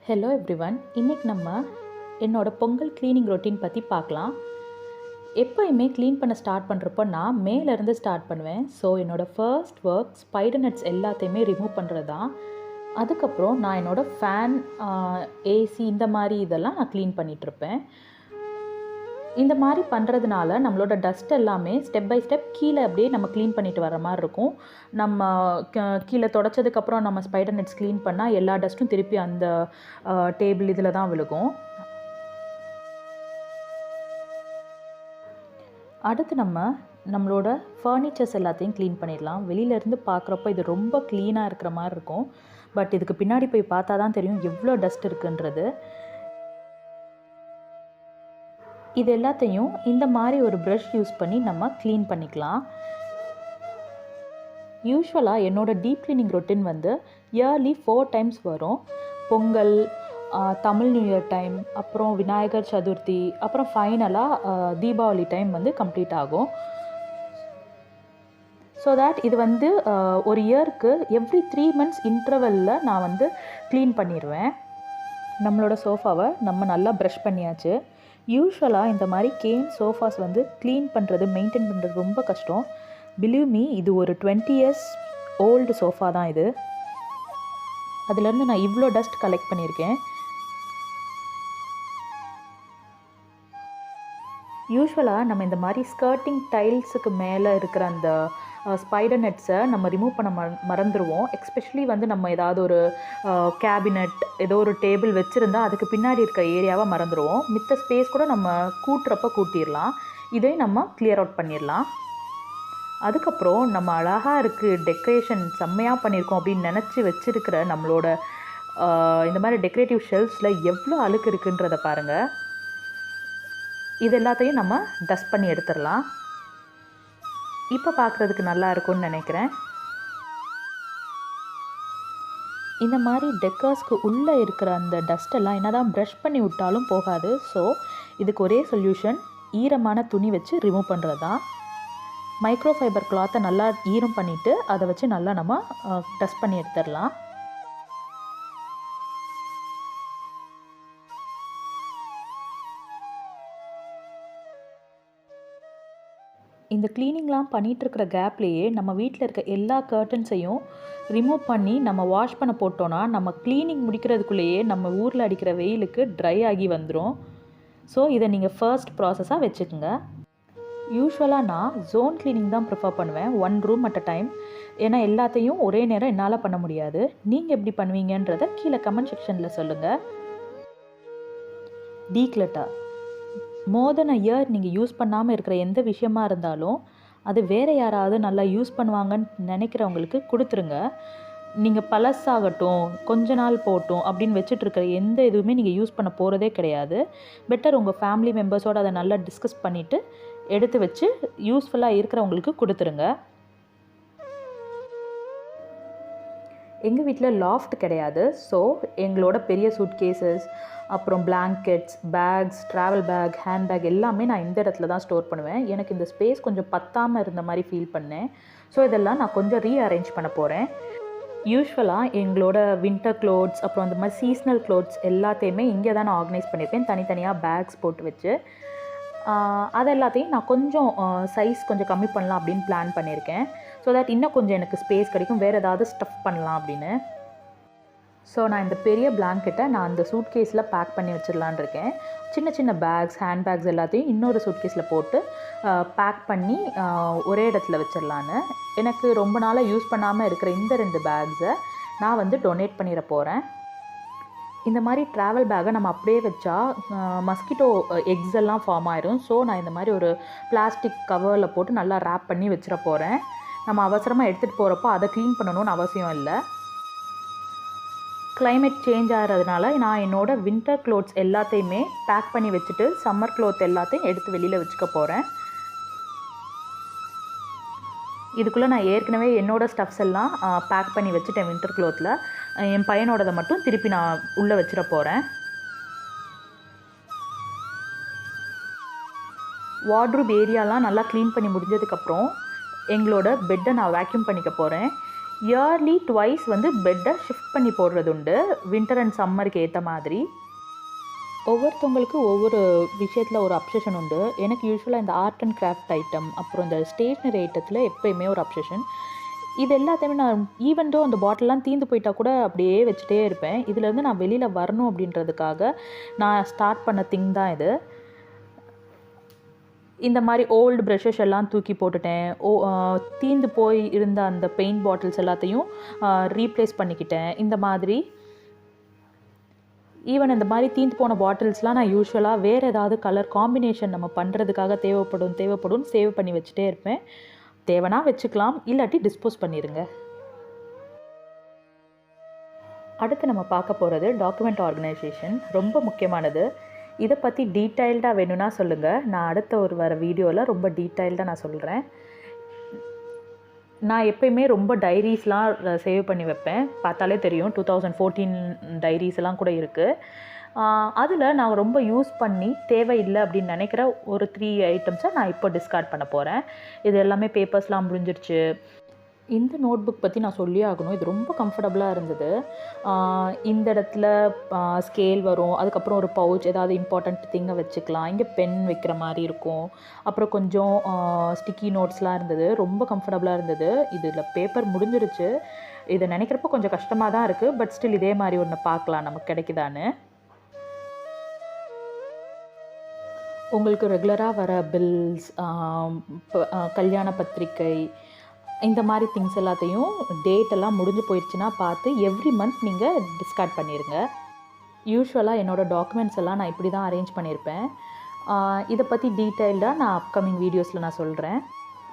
Hello everyone, இன்றைக்கி நம்ம என்னோடய பொங்கல் க்ளீனிங் ரொட்டீன் பற்றி பார்க்கலாம். எப்போயுமே க்ளீன் பண்ண ஸ்டார்ட் பண்ணுறப்போ நான் மேலேருந்து ஸ்டார்ட் பண்ணுவேன். ஸோ என்னோடய ஃபர்ஸ்ட் ஒர்க் ஸ்பைடர் நெட்ஸ் எல்லாத்தையுமே ரிமூவ் பண்ணுறது தான். அதுக்கப்புறம் நான் என்னோடய ஃபேன், ஏசி இந்த மாதிரி இதெல்லாம் நான் க்ளீன் பண்ணிகிட்ருப்பேன். இந்த மாதிரி பண்ணுறதுனால நம்மளோட டஸ்ட் எல்லாமே ஸ்டெப் பை ஸ்டெப் கீழே அப்படியே நம்ம க்ளீன் பண்ணிட்டு வர மாதிரி இருக்கும். நம்ம கீழே தொடச்சதுக்கப்புறம் நம்ம ஸ்பைடர் நெட்ஸ் க்ளீன் பண்ணால் எல்லா டஸ்ட்டும் திருப்பி அந்த டேபிள் இதில் தான் விழுகும். அடுத்து நம்மளோட ஃபர்னிச்சர்ஸ் எல்லாத்தையும் க்ளீன் பண்ணிடலாம். வெளியிலேருந்து பார்க்குறப்போ இது ரொம்ப க்ளீனாக இருக்கிற மாதிரி இருக்கும். பட் இதுக்கு பின்னாடி போய் பார்த்தா தான் தெரியும் எவ்வளோ டஸ்ட் இருக்குன்றது. இது எல்லாத்தையும் இந்த மாதிரி ஒரு ப்ரஷ் யூஸ் பண்ணி நம்ம க்ளீன் பண்ணிக்கலாம். யூஸ்வலாக என்னோடய deep cleaning routine yearly 4 times வரும். Pongal, Tamil new year time, அப்புறம் விநாயகர் சதுர்த்தி, அப்புறம் ஃபைனலாக தீபாவளி டைம் கம்ப்ளீட் ஆகும். ஸோ தேட் இது ஒரு இயருக்கு எவ்ரி 3 months இன்டர்வலில் நான் க்ளீன் பண்ணிடுவேன். நம்மளோட சோஃபாவை நம்ம நல்லா ப்ரஷ் பண்ணியாச்சு. யூஸ்வலாக இந்த மாதிரி கேன் சோஃபாஸ் க்ளீன் பண்ணுறது, மெயின்டைன் பண்ணுறது ரொம்ப கஷ்டம். பிலீவ் மீ, இது ஒரு 20 years ஓல்டு சோஃபா தான் இது. அதுலேருந்து நான் இவ்வளோ டஸ்ட் கலெக்ட் பண்ணியிருக்கேன். யூஸ்வலாக நம்ம இந்த மாதிரி ஸ்கர்ட்டிங் டைல்ஸுக்கு மேலே இருக்கிற அந்த ஸ்பைடர் நெட்ஸை நம்ம ரிமூவ் பண்ண மறந்துடுவோம். எஸ்பெஷலி நம்ம ஏதாவது ஒரு கேபினட், ஏதோ ஒரு டேபிள் வச்சுருந்தா அதுக்கு பின்னாடி இருக்க ஏரியாவை மறந்துடுவோம். மித்த ஸ்பேஸ் கூட நம்ம கூட்டுறப்ப கூட்டிடலாம். இதையும் நம்ம கிளியர் அவுட் பண்ணிடலாம். அதுக்கப்புறம் நம்ம அழகாக இருக்குது, டெக்கரேஷன் செம்மையாக பண்ணியிருக்கோம் அப்படின்னு நினச்சி வச்சுருக்கிற நம்மளோட இந்த மாதிரி டெக்கரேட்டிவ் ஷெல்ஃப்ஸில் எவ்வளோ அழுக்கு இருக்குன்றதை பாருங்கள். இது எல்லாத்தையும் நம்ம டஸ்ட் பண்ணி எடுத்துடலாம். இப்போ பார்க்குறதுக்கு நல்லா இருக்கும்னு நினைக்கிறேன். இந்த மாதிரி டெக்கர்ஸ்க்கு உள்ளே இருக்கிற அந்த டஸ்ட்டெல்லாம் என்ன தான் ப்ரஷ் பண்ணி விட்டாலும் போகாது. ஸோ இதுக்கு ஒரே சொல்யூஷன், ஈரமான துணி வச்சு ரிமூவ் பண்ணுறது தான். மைக்ரோ ஃபைபர் கிளாத்தை நல்லா ஈரம் பண்ணிவிட்டு அதை வச்சு நல்லா நம்ம டஸ்ட் பண்ணி எடுத்துடலாம். இந்த க்ளீனிங்லாம் பண்ணிகிட்ருக்கிற கேப்லேயே நம்ம வீட்டில் இருக்க எல்லா கர்டன்ஸையும் ரிமூவ் பண்ணி நம்ம வாஷ் பண்ண போட்டோன்னா நம்ம க்ளீனிங் முடிக்கிறதுக்குள்ளேயே நம்ம ஊரில் அடிக்கிற வெயிலுக்கு ட்ரை ஆகி வந்துடும். ஸோ இதை நீங்கள் ஃபர்ஸ்ட் ப்ராசஸாக வச்சுக்கோங்க. யூஸ்வலாக நான் ஜோன் க்ளீனிங் தான் ப்ரிஃபர் பண்ணுவேன், 1 room at a time. ஏன்னா எல்லாத்தையும் ஒரே நேரம் என்னால் பண்ண முடியாது. நீங்கள் எப்படி பண்ணுவீங்கன்றதை கீழே கமெண்ட் செக்ஷனில் சொல்லுங்கள். Declutter, more then a year நீங்கள் யூஸ் பண்ணாமல் இருக்கிற எந்த விஷயமா இருந்தாலும் அது வேறு யாராவது நல்லா யூஸ் பண்ணுவாங்கன்னு நினைக்கிறவங்களுக்கு கொடுத்துருங்க. நீங்கள் பழசாகட்டும், கொஞ்ச நாள் போட்டும் அப்படின்னு வச்சுட்ருக்கிற எந்த இதுவுமே நீங்கள் யூஸ் பண்ண போகிறதே கிடையாது. பெட்டர் உங்கள் ஃபேமிலி மெம்பர்ஸோடு அதை நல்லா டிஸ்கஸ் பண்ணிவிட்டு எடுத்து வச்சு யூஸ்ஃபுல்லாக இருக்கிறவங்களுக்கு கொடுத்துருங்க. எங்கள் வீட்டில் லாஃப்ட் கிடையாது. ஸோ எங்களோட பெரிய சூட்கேசஸ், அப்புறம் blankets, bags, travel bag, handbag எல்லாமே நான் இந்த இடத்துல தான் ஸ்டோர் பண்ணுவேன். எனக்கு இந்த ஸ்பேஸ் கொஞ்சம் பத்தாமல் இருந்த மாதிரி ஃபீல் பண்ணேன். ஸோ இதெல்லாம் நான் கொஞ்சம் ரீஅரேஞ்ச் பண்ண போகிறேன். யூஸ்வலாக எங்களோட வின்டர் க்ளோத்ஸ், அப்புறம் அந்த மாதிரி சீஸ்னல் க்ளோத்ஸ் எல்லாத்தையுமே இங்கே தான் நான் ஆர்கனைஸ் பண்ணியிருக்கேன், தனித்தனியாக பேக்ஸ் போட்டு வச்சு. அது எல்லாத்தையும் நான் கொஞ்சம் சைஸ் கொஞ்சம் கம்மி பண்ணலாம் அப்படின்னு பிளான் பண்ணியிருக்கேன். ஸோ தட் இன்னும் கொஞ்சம் எனக்கு ஸ்பேஸ் கிடைக்கும், வேறு ஏதாவது ஸ்டஃப் பண்ணலாம் அப்படின்னு. ஸோ நான் இந்த பெரிய பிளாங்கெட்டை நான் அந்த சூட்கேஸில் பேக் பண்ணி வச்சிடலான் இருக்கேன். சின்ன சின்ன பேக்ஸ், ஹேண்ட் பேக்ஸ் எல்லாத்தையும் இன்னொரு சூட்கேஸில் போட்டு பேக் பண்ணி ஒரே இடத்துல வச்சிடலான்னு. எனக்கு ரொம்ப நாளாக யூஸ் பண்ணாமல் இருக்கிற இந்த 2 பேக்ஸை நான் டொனேட் பண்ணிட போகிறேன். இந்த மாதிரி ட்ராவல் பேக்கை நம்ம அப்படியே வச்சா மஸ்கிட்டோ எக்ஸ் எல்லாம் ஃபார்ம் ஆயிரும். ஸோ நான் இந்த மாதிரி ஒரு பிளாஸ்டிக் கவரில் போட்டு நல்லா ரேப் பண்ணி வச்சிட போகிறேன். நம்ம அவசரமாக எடுத்துகிட்டு போகிறப்போ அதை க்ளீன் பண்ணணும்னு அவசியம் இல்லை. கிளைமேட் சேஞ்ச் ஆகிறதுனால நான் என்னோடய வின்டர் க்ளோத்ஸ் எல்லாத்தையுமே பேக் பண்ணி வச்சுட்டு சம்மர் க்ளோத் எல்லாத்தையும் எடுத்து வெளியில் வச்சுக்க போகிறேன். இதுக்குள்ளே நான் ஏற்கனவே என்னோடய ஸ்டஃப்ஸ் எல்லாம் பேக் பண்ணி வச்சுட்டேன் வின்டர் க்ளோத்தில். என் பையனோடதை மட்டும் திருப்பி நான் உள்ளே வச்சிட போகிறேன். வார்ட்ரூப் ஏரியாலாம் நல்லா க்ளீன் பண்ணி முடிஞ்சதுக்கப்புறம் எங்களோட பெட்டை நான் வேக்யூம் பண்ணிக்க போகிறேன். இயர்லி ட்வைஸ் வந்து பெட்டை ஷிஃப்ட் பண்ணி போடுறது உண்டு, வின்டர் அண்ட் சம்மருக்கு ஏற்ற மாதிரி. ஒவ்வொருத்தவங்களுக்கு ஒவ்வொரு விஷயத்தில் ஒரு அப்சஷன் உண்டு. எனக்கு யூஸ்வலாக இந்த ஆர்ட் அண்ட் கிராஃப்ட் ஐட்டம், அப்புறம் இந்த ஸ்டேஷ்னரி ஐட்டத்தில் எப்போயுமே ஒரு அப்சஷன். இது எல்லாத்தையுமே நான் ஈவன் தோ அந்த பாட்டில்லாம் தீர்ந்து போயிட்டா கூட அப்படியே வச்சுட்டே இருப்பேன். இதுலேருந்து நான் வெளியில் வரணும் அப்படின்றதுக்காக நான் ஸ்டார்ட் பண்ண திங் தான் இது. இந்த மாதிரி ஓல்டு ப்ரஷஸ் எல்லாம் தூக்கி போட்டுட்டேன். தீர்ந்து போய் இருந்த அந்த பெயிண்ட் பாட்டில்ஸ் எல்லாத்தையும் ரீப்ளேஸ் பண்ணிக்கிட்டேன். இந்த மாதிரி ஈவன் இந்த மாதிரி தீர்ந்து போன பாட்டில்ஸ்லாம் நான் யூஸ்வலாக வேறு ஏதாவது கலர் காம்பினேஷன் நம்ம பண்ணுறதுக்காக தேவைப்படும் சேவ் பண்ணி வச்சுட்டே இருப்பேன். தேவைன்னா வச்சுக்கலாம், இல்லாட்டி டிஸ்போஸ் பண்ணிடுங்க. அடுத்து நம்ம பார்க்க போகிறது டாக்குமெண்ட் ஆர்கனைசேஷன். ரொம்ப முக்கியமானது. இதை பற்றி டீட்டெயில்டாக வேணும்னா சொல்லுங்கள், நான் அடுத்த வர வீடியோவில் ரொம்ப டீட்டெயில்டாக நான் சொல்கிறேன். நான் எப்போயுமே ரொம்ப டைரிஸ்லாம் சேவ் பண்ணி வைப்பேன். பார்த்தாலே தெரியும் 2014 டைரிஸ்லாம் கூட இருக்குது. அதில் நான் ரொம்ப யூஸ் பண்ணி தேவையில்லை அப்படின்னு நினைக்கிற ஒரு 3 ஐட்டம்ஸை நான் இப்போ டிஸ்கார்ட் பண்ண போகிறேன். இது எல்லாமே பேப்பர்ஸ்லாம் முடிஞ்சிருச்சு. இந்த நோட் புக் பற்றி நான் சொல்லியே ஆகணும். இது ரொம்ப கம்ஃபர்டபுளாக இருந்தது. இந்த இடத்துல ஸ்கேல் வரும், அதுக்கப்புறம் ஒரு பவுச், ஏதாவது இம்பார்ட்டண்ட் திங்கை வச்சுக்கலாம். இங்கே பென் வைக்கிற மாதிரி இருக்கும். அப்புறம் கொஞ்சம் ஸ்டிக்கி நோட்ஸ்லாம் இருந்தது. ரொம்ப கம்ஃபர்டபுளாக இருந்தது. இதில் பேப்பர் முடிஞ்சிருச்சு. இதை நினைக்கிறப்போ கொஞ்சம் கஷ்டமாக தான் இருக்குது. பட் ஸ்டில் இதே மாதிரி ஒன்று பார்க்கலாம் நமக்கு கிடைக்குதான்னு. உங்களுக்கு ரெகுலராக வர பில்ஸ், கல்யாண பத்திரிக்கை, இந்த மாதிரி திங்ஸ் எல்லாத்தையும் டேட்டெல்லாம் முடிஞ்சு போயிடுச்சுன்னா பார்த்து எவ்ரி மந்த் நீங்கள் டிஸ்கார்ட் பண்ணிடுங்க. யூஸ்வலாக என்னோடய டாக்குமெண்ட்ஸ் எல்லாம் நான் இப்படி தான் அரேஞ்ச் பண்ணியிருப்பேன். இதை பற்றி டீட்டெயில்டாக நான் அப்கமிங் வீடியோஸில் நான் சொல்கிறேன்.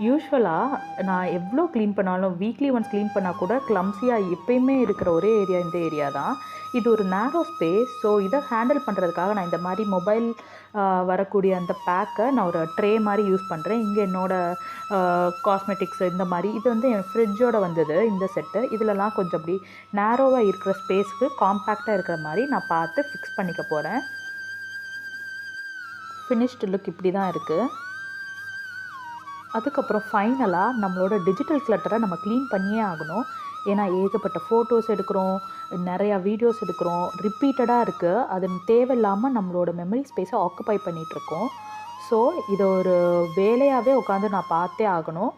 யூஸ்வலாக நான் எவ்வளோ க்ளீன் பண்ணாலும், வீக்லி ஒன்ஸ் க்ளீன் பண்ணால் கூட கிளம்ஸியாக எப்பயுமே இருக்கிற ஒரே ஏரியா இந்த ஏரியா தான். இது ஒரு நேரோ ஸ்பேஸ். ஸோ இதை ஹேண்டில் பண்ணுறதுக்காக நான் இந்த மாதிரி மொபைல் வரக்கூடிய அந்த பேக்கை நான் ஒரு ட்ரே மாதிரி யூஸ் பண்ணுறேன். இங்கே என்னோடய காஸ்மெட்டிக்ஸ் இந்த மாதிரி இது வந்து என் ஃப்ரிட்ஜோடு வந்தது இந்த செட்டு. இதிலலாம் கொஞ்சம் அப்படி நேரோவாக இருக்கிற ஸ்பேஸுக்கு காம்பேக்டாக இருக்கிற மாதிரி நான் பார்த்து ஃபிக்ஸ் பண்ணிக்க போகிறேன். ஃபினிஷ்டு லுக் இப்படி தான் இருக்குது. அதுக்கப்புறம் ஃபைனலாக நம்மளோட டிஜிட்டல் கிளட்டரை நம்ம க்ளீன் பண்ணியே ஆகணும். ஏன்னா ஏகப்பட்ட ஃபோட்டோஸ் எடுக்கிறோம், நிறையா வீடியோஸ் எடுக்கிறோம், ரிப்பீட்டடாக இருக்குது. அது தேவையில்லாமல் நம்மளோட மெமரி ஸ்பேஸை ஆக்குப்பை பண்ணிகிட்ருக்கோம். ஸோ இதை ஒரு வேலையாகவே உட்காந்து நான் பார்த்தே ஆகணும்.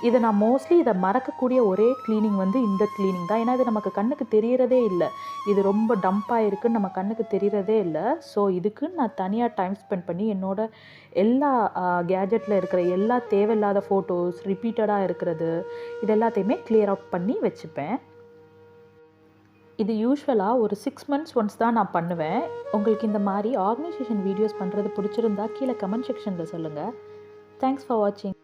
இதை நான் மோஸ்ட்லி இதை மறக்கக்கூடிய ஒரே க்ளீனிங் வந்து இந்த க்ளீனிங் தான். ஏன்னா இது நமக்கு கண்ணுக்கு தெரியறதே இல்லை. இது ரொம்ப டம்ப்பாக இருக்குன்னு நம்ம கண்ணுக்கு தெரியறதே இல்லை. ஸோ இதுக்கு நான் தனியாக டைம் ஸ்பெண்ட் பண்ணி என்னோட எல்லா கேஜெட்டில் இருக்கிற எல்லா தேவையில்லாத ஃபோட்டோஸ், ரிப்பீட்டடாக இருக்கிறது, இது எல்லாத்தையுமே கிளியர் அவுட் பண்ணி வச்சுப்பேன். இது யூஸ்வலாக ஒரு 6 months ஒன்ஸ் தான் நான் பண்ணுவேன். உங்களுக்கு இந்த மாதிரி ஆர்கனைசேஷன் வீடியோஸ் பண்ணுறது பிடிச்சிருந்தா கீழே கமெண்ட் செக்ஷனில் சொல்லுங்கள். தேங்க்ஸ் ஃபார் வாட்சிங்.